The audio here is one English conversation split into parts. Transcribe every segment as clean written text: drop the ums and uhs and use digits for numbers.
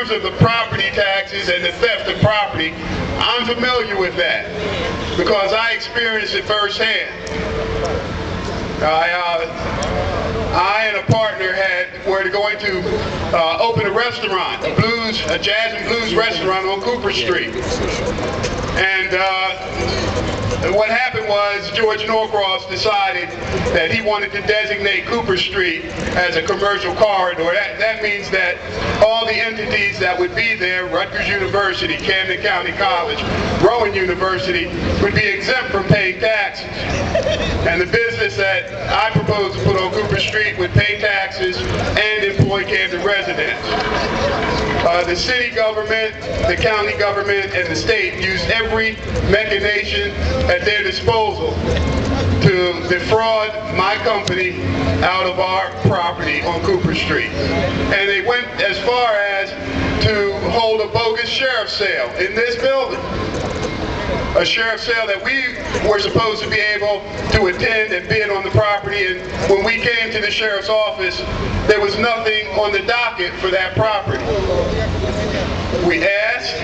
terms of the property taxes and the theft of property, I'm familiar with that because I experienced it firsthand. I and a partner were going to open a restaurant, a jazz and blues restaurant on Cooper Street. And what happened was George Norcross decided that he wanted to designate Cooper Street as a commercial corridor. That means that all the entities that would be there, Rutgers University, Camden County College, Rowan University, would be exempt from paying taxes. And the business that I propose to put on Cooper Street would pay taxes and employ Camden residents. The city government, the county government, and the state used every mechanism at their disposal to defraud my company out of our property on Cooper Street. And they went as far as to hold a bogus sheriff's sale in this building. A sheriff's sale that we were supposed to be able to attend and bid on the property, and when we came to the sheriff's office, there was nothing on the docket for that property. We asked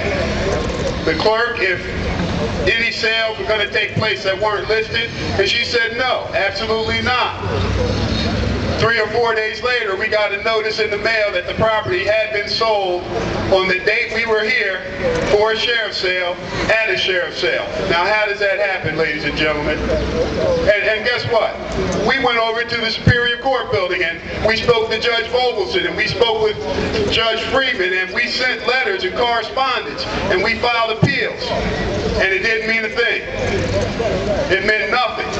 the clerk if any sales were going to take place that weren't listed, and she said no, absolutely not. 3 or 4 days later, we got a notice in the mail that the property had been sold on the date we were here for a sheriff's sale at a sheriff's sale. Now, how does that happen, ladies and gentlemen? And guess what? We went over to the Superior Court building and we spoke to Judge Vogelson and we spoke with Judge Freeman and we sent letters and correspondence and we filed appeals. And it didn't mean a thing. It meant nothing.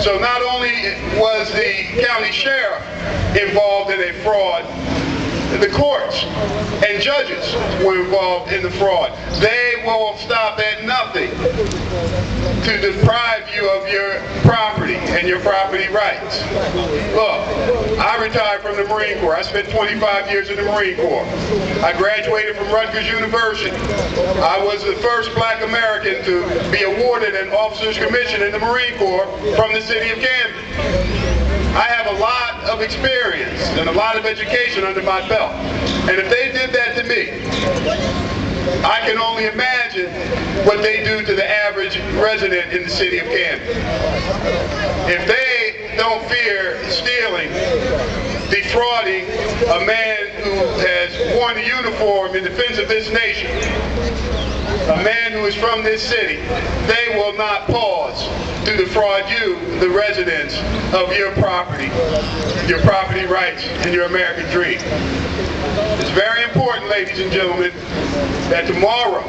So not only was the county sheriff involved in a fraud, the courts and judges were involved in the fraud. They will stop at nothing to deprive you of your property and your property rights. Look, I retired from the Marine Corps. I spent 25 years in the Marine Corps. I graduated from Rutgers University. I was the first black American to be awarded an officer's commission in the Marine Corps from the city of Camden. I have a lot of experience and a lot of education under my belt. And if they did that to me, I can only imagine what they do to the average resident in the city of Camden. If they don't fear stealing, defrauding a man who has worn a uniform in defense of this nation, a man who is from this city, they will not pause to defraud you, the residents, of your property rights, and your American dream. It's very important, ladies and gentlemen, that tomorrow,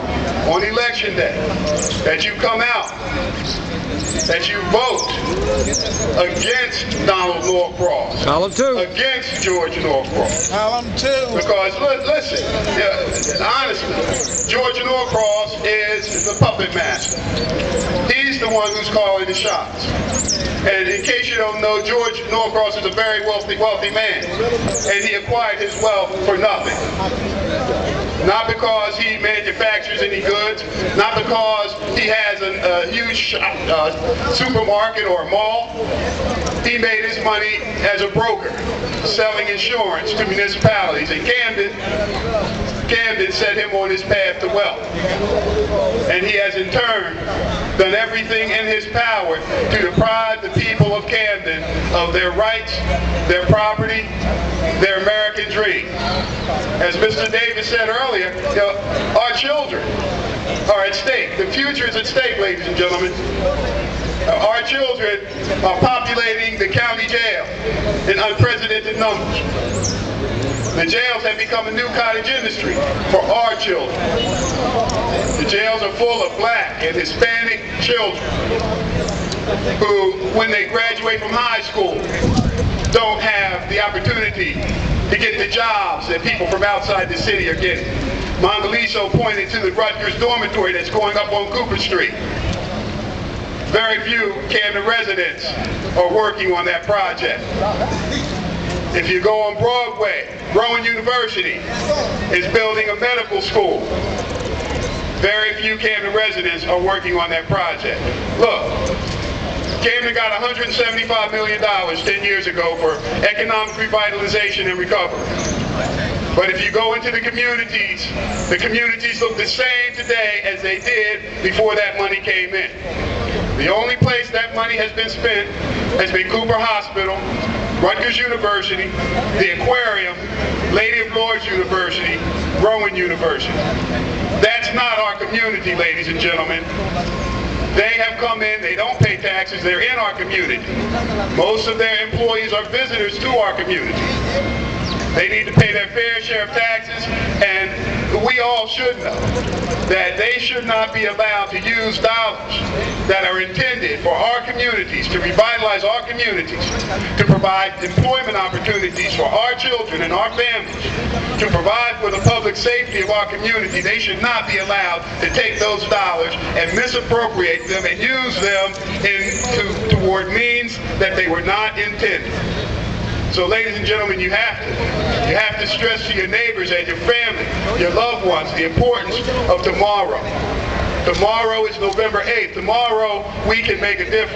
on Election Day, that you come out, that you vote against Donald Norcross, against George Norcross. Because, listen, honestly, George Norcross is the puppet master. He's the one who's calling the shots. And in case you don't know, George Norcross is a very wealthy man. And he acquired his wealth for nothing. Not because he manufactures any goods, not because he has a huge supermarket or a mall. He made his money as a broker, selling insurance to municipalities. And Camden set him on his path to wealth. And he has in turn done everything in his power to deprive the people of Camden of their rights, their property, their American dream. As Mr. Davis said earlier, our children are at stake. The future is at stake, ladies and gentlemen. Our children are populating the county jail in unprecedented numbers. The jails have become a new cottage industry for our children. The jails are full of black and Hispanic children who, when they graduate from high school, don't have the opportunity to get the jobs that people from outside the city are getting. Mongoliso pointed to the Rutgers dormitory that's going up on Cooper Street. Very few Camden residents are working on that project. If you go on Broadway, Rowan University is building a medical school. Very few Camden residents are working on that project. Look, Camden got $175 million 10 years ago for economic revitalization and recovery. But if you go into the communities look the same today as they did before that money came in. The only place that money has been spent has been Cooper Hospital, Rutgers University, the Aquarium, Lady of Lords University, Rowan University. That's not our community, ladies and gentlemen. They have come in, they don't pay taxes, they're in our community. Most of their employees are visitors to our community. They need to pay their fair share of taxes, and we all should know that they should not be allowed to use dollars that are intended for our communities, to revitalize our communities, to provide employment opportunities for our children and our families, to provide for the public safety of our community. They should not be allowed to take those dollars and misappropriate them and use them toward means that they were not intended. So ladies and gentlemen, you have to stress to your neighbors and your family, your loved ones, the importance of tomorrow. Tomorrow is November 8th. Tomorrow we can make a difference.